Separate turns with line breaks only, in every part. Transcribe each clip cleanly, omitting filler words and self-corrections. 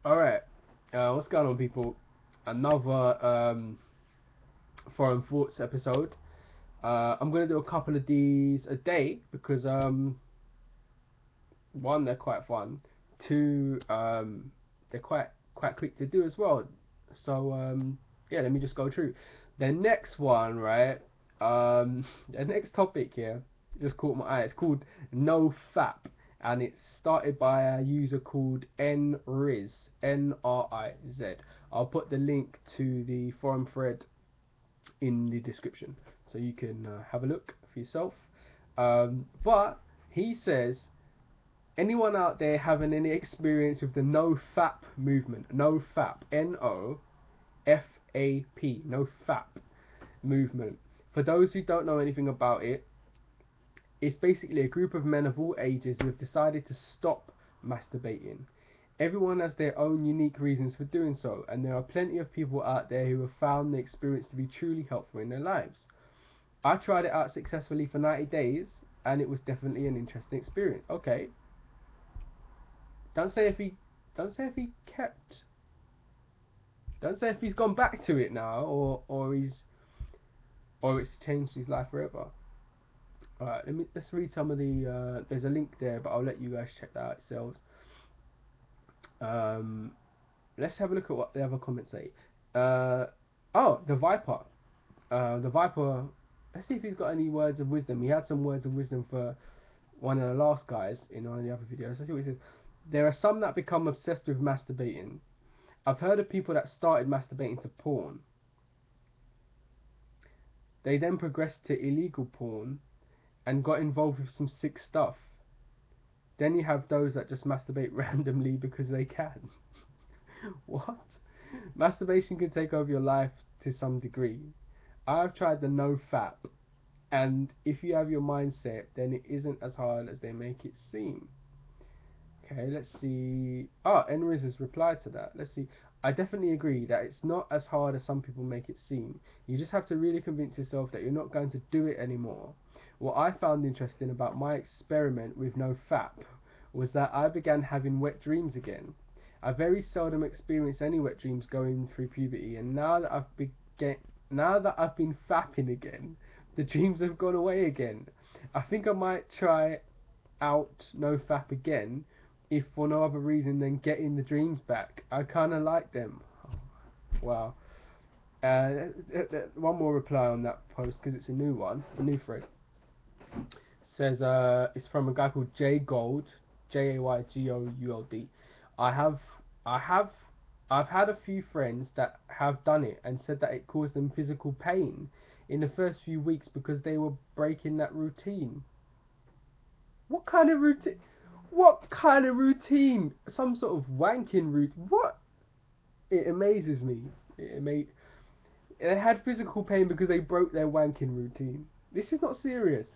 All right. What's going on, people? Another Foreign Thoughts episode. I'm gonna do a couple of these a day because one, they're quite fun. Two, they're quite quick to do as well. So yeah, let me just go through. The next one, right? The next topic here just caught my eye. It's called No Fap, and it's started by a user called NRiz, NRIZ. I'll put the link to the forum thread in the description so you can have a look for yourself. But he says, anyone out there having any experience with the No Fap movement? No Fap, NOFAP, No Fap movement. For those who don't know anything about it, it's basically a group of men of all ages who have decided to stop masturbating. Everyone has their own unique reasons for doing so, and there are plenty of people out there who have found the experience to be truly helpful in their lives. I tried it out successfully for 90 days, and it was definitely an interesting experience. Okay, don't say if he, don't say if he kept, don't say if he's gone back to it now, or it's changed his life forever. Alright, let's read some of the. There's a link there, but I'll let you guys check that out yourselves. Um, let's have a look at what the other comments say. Uh, oh, the Viper. The Viper. Let's see if he's got any words of wisdom. He had some words of wisdom for one of the last guys in one of the other videos. Let's see what he says. There are some that become obsessed with masturbating. I've heard of people that started masturbating to porn. They then progressed to illegal porn and got involved with some sick stuff. Then you have those that just masturbate randomly because they can. What? Masturbation can take over your life to some degree. I've tried the no fap, and if you have your mindset, then it isn't as hard as they make it seem. Okay, let's see. Oh, Enriz has replied to that. Let's see. I definitely agree that it's not as hard as some people make it seem. You just have to really convince yourself that you're not going to do it anymore. What I found interesting about my experiment with no fap was that I began having wet dreams again. I very seldom experience any wet dreams going through puberty, and now that I've been fapping again, the dreams have gone away again. I think I might try out no fap again, if for no other reason than getting the dreams back. I kind of like them. Wow. One more reply on that post because it's a new one, a new thread. Says it's from a guy called Jay Gold, JAYGOULD. I have I have I've had a few friends that have done it and said that it caused them physical pain in the first few weeks because they were breaking that routine. What kind of routine? What kind of routine? Some sort of wanking routine? What? It amazes me. They had physical pain because they broke their wanking routine. This is not serious.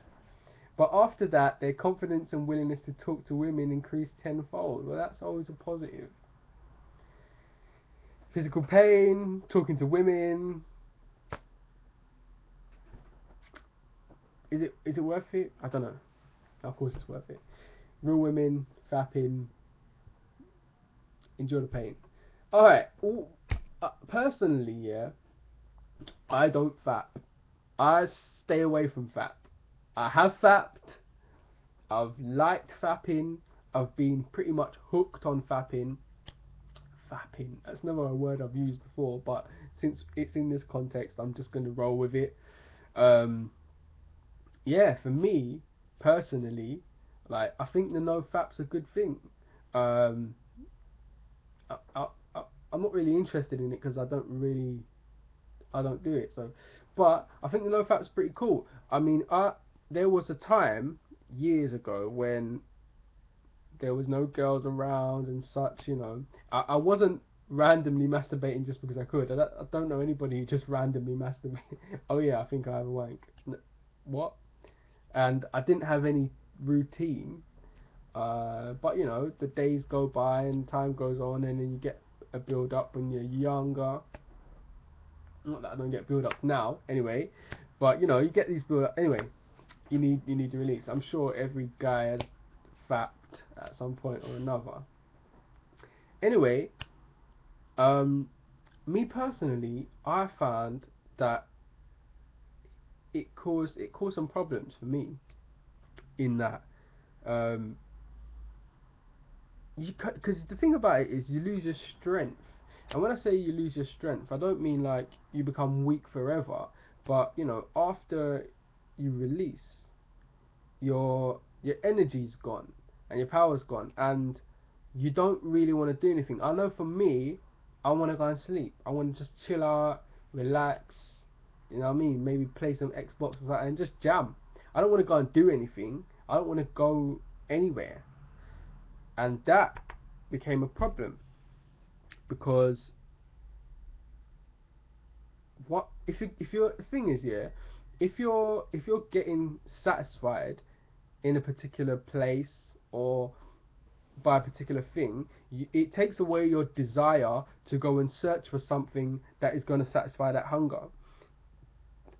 But after that, their confidence and willingness to talk to women increased tenfold. Well, that's always a positive. Physical pain, talking to women. Is it worth it? I don't know. Of course, it's worth it. Real women, fapping, enjoy the pain. Alright, personally, yeah, I don't fap. I stay away from fap. I have fapped, I've liked fapping, I've been pretty much hooked on fapping. Fapping, that's never a word I've used before, but since it's in this context, I'm just going to roll with it. Um, yeah, for me, personally, like, I think the no fap's a good thing. Um, I, I, I'm not really interested in it because I don't do it. So, but I think the NoFap's pretty cool. I mean, there was a time years ago when there was no girls around and such. I wasn't randomly masturbating just because I could. I don't know anybody who just randomly masturbates. Oh yeah, I think I have a wank. What? And I didn't have any routine. But the days go by and time goes on, and then you get a build up when you're younger. Not that I don't get build ups now, anyway, but you get these build ups. Anyway, you need to release. I'm sure every guy has fapped at some point or another. Anyway, Me personally, I found that it caused some problems for me in that um because the thing about it is you lose your strength. And when I say you lose your strength, I don't mean like you become weak forever, but after you release, your energy's gone and your power's gone, and you don't really want to do anything. I know for me, I want to go and sleep. I want to just chill out, relax, you know what I mean? Maybe play some Xbox or something and just jam. I don't want to go and do anything. I don't want to go anywhere. And that became a problem because what if you're the thing is, yeah, if you're getting satisfied in a particular place or by a particular thing, it takes away your desire to go and search for something that is going to satisfy that hunger.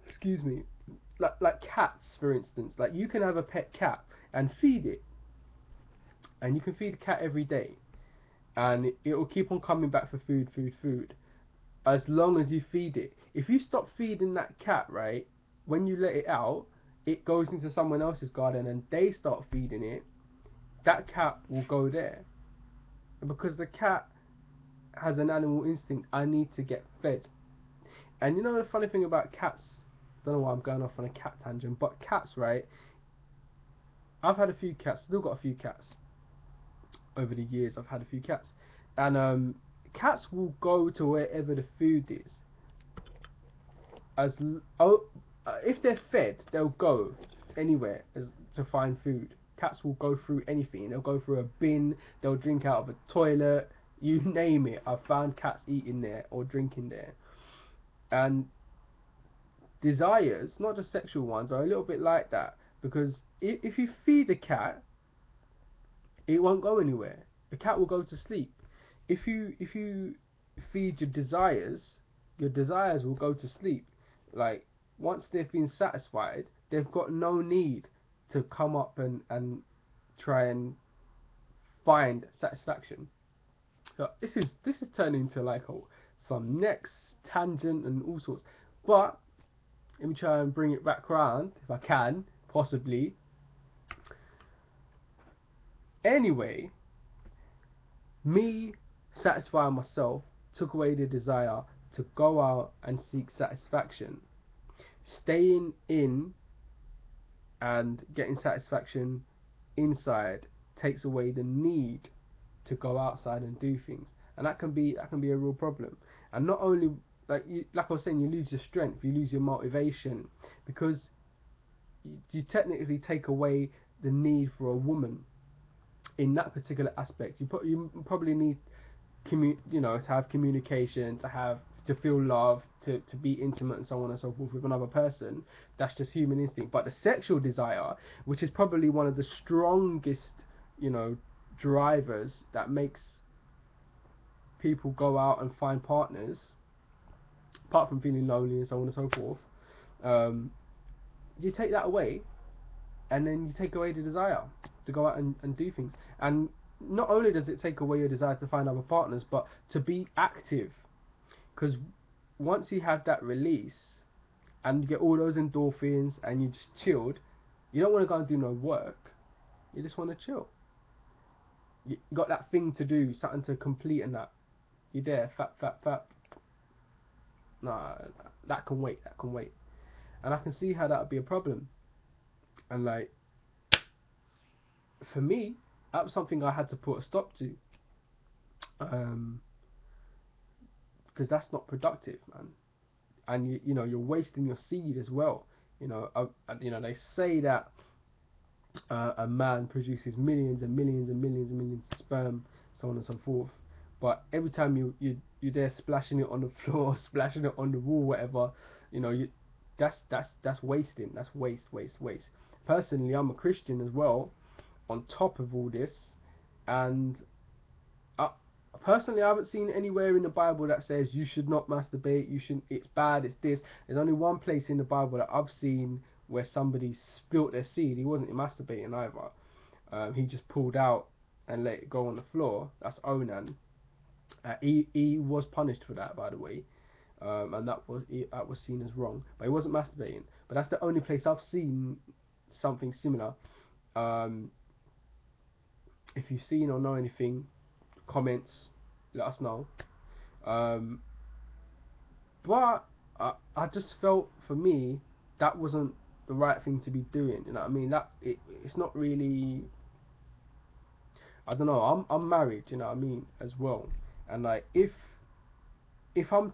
Excuse me. Like cats, for instance. Like, you can have a pet cat and feed it, and you can feed a cat every day, and it will keep on coming back for food, as long as you feed it. If you stop feeding that cat, right, when you let it out, it goes into someone else's garden and they start feeding it, that cat will go there. And because the cat has an animal instinct, I need to get fed. And the funny thing about cats, don't know why I'm going off on a cat tangent, but cats, right? I've had a few cats, still got a few cats. Over the years, I've had a few cats. And cats will go to wherever the food is. If they're fed, they'll go anywhere to find food. Cats will go through anything. They'll go through a bin. They'll drink out of a toilet. You name it. I've found cats eating there or drinking there. And desires, not just sexual ones, are a little bit like that, because if you feed a cat, it won't go anywhere. The cat will go to sleep. If you feed your desires will go to sleep. Like, once they've been satisfied, they've got no need to come up and try and find satisfaction. So this is turning into like some next tangent and all sorts. But let me try and bring it back around if I can, possibly. Anyway, me satisfying myself took away the desire to go out and seek satisfaction. Staying in and getting satisfaction inside takes away the need to go outside and do things, and that can be a real problem. And not only, like I was saying, you lose your strength, you lose your motivation, because you technically take away the need for a woman in that particular aspect. You probably need to have communication, to feel love, to be intimate and so on and so forth with another person. That's just human instinct. But the sexual desire, which is probably one of the strongest drivers that makes people go out and find partners, apart from feeling lonely and so on and so forth, you take that away, and then you take away the desire to go out and do things. And not only does it take away your desire to find other partners, but to be active. Because once you have that release and you get all those endorphins and you're just chilled, you don't want to go and do no work. You just want to chill. You got that thing to do, something to complete, and that you're there, fap. Nah, that can wait. And I can see how that would be a problem. And like, for me, that was something I had to put a stop to. Because that's not productive, man. And you're wasting your seed as well. They say that a man produces millions and millions and millions and millions of sperm, so on and so forth. But every time you're there splashing it on the floor, splashing it on the wall, whatever, that's wasting. That's waste. Personally, I'm a Christian as well, on top of all this, and personally, I haven't seen anywhere in the Bible that says you should not masturbate, it's bad, it's this. There's only one place in the Bible that I've seen where somebody spilt their seed. He wasn't masturbating either. He just pulled out and let it go on the floor. That's Onan. He was punished for that, by the way, and that was seen as wrong. But he wasn't masturbating. But that's the only place I've seen something similar. Um, if you've seen or know anything, comments, let us know. Um, but I just felt, for me, that wasn't the right thing to be doing. You know what I mean? It's not really. I don't know. I'm married. You know what I mean, as well. And like, if I'm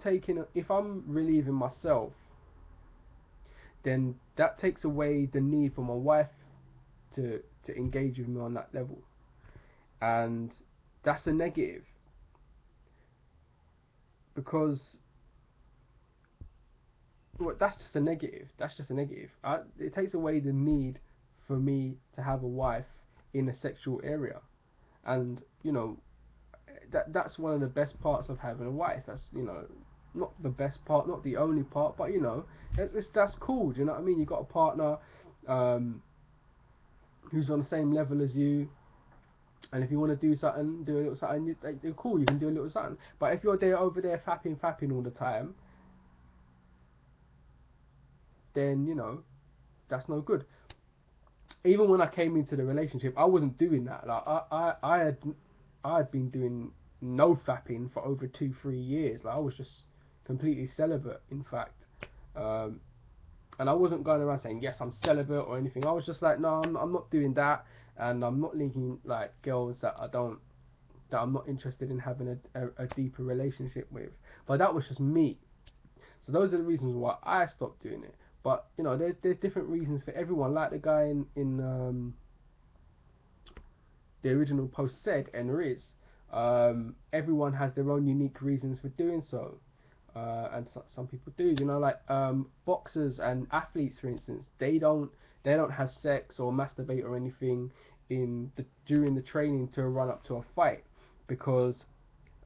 relieving myself, then that takes away the need for my wife to engage with me on that level, and that's a negative, because well, that's just a negative. That's just a negative. It takes away the need for me to have a wife in a sexual area, and that's one of the best parts of having a wife. That's not the best part, not the only part, but that's cool. Do you know what I mean? You got a partner um, who's on the same level as you, and if you want to do something, do a little something. You're cool. You can do a little something. But if you're there over there fapping all the time, then that's no good. Even when I came into the relationship, I wasn't doing that. Like I had been doing no fapping for over 2-3 years. Like I was just completely celibate, in fact. Um, and I wasn't going around saying yes, I'm celibate or anything. I was just like, no, I'm not doing that, and I'm not linking like girls that I'm not interested in having a deeper relationship with. But that was just me. So those are the reasons why I stopped doing it. But there's different reasons for everyone. Like the guy in the original post said, and there is, everyone has their own unique reasons for doing so. And some people do, like boxers and athletes, for instance, they don't have sex or masturbate or anything during the training to run up to a fight, because,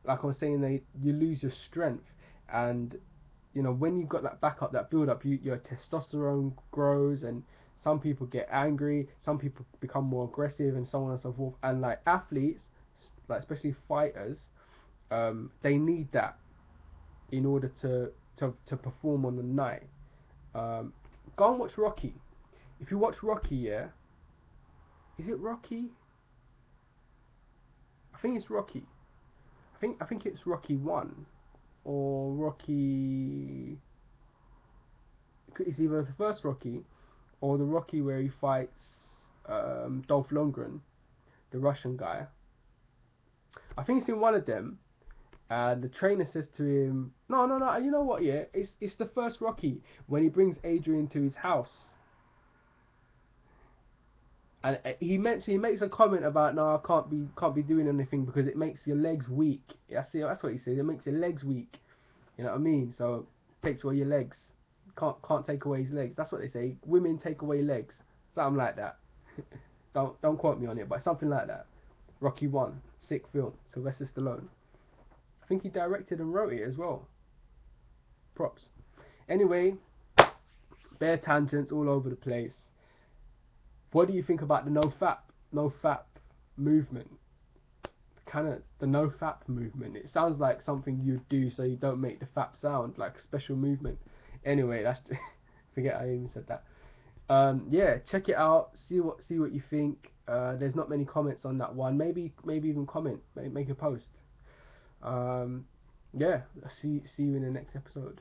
like I was saying, you lose your strength, and when you've got that backup, that build up, your testosterone grows, and some people get angry, some people become more aggressive, and so on and so forth. And like athletes, like especially fighters, they need that in order to perform on the night. Go and watch Rocky. If you watch Rocky, yeah, is it Rocky? I think it's Rocky. I think it's Rocky 1 or Rocky. It's either the first Rocky or the Rocky where he fights Dolph Lundgren, the Russian guy. I think it's in one of them. And the trainer says to him, "No, no, no. You know what? Yeah, it's the first Rocky when he brings Adrian to his house." And he makes a comment about, "No, I can't be doing anything because it makes your legs weak." That's what he says. It makes your legs weak. You know what I mean? So takes away your legs. Can't take away his legs. That's what they say. Women take away legs. Something like that. Don't quote me on it, but something like that. Rocky 1, sick film. Sylvester Stallone. I think he directed and wrote it as well. Props. Anyway, bare tangents all over the place. What do you think about the no fap movement? Kind of the no fap movement. It sounds like something you'd do so you don't make the fap sound, like a special movement. Anyway, that's forget I even said that. Yeah, check it out. See what you think. There's not many comments on that one. Maybe even comment. Make a post. Yeah. See you in the next episode.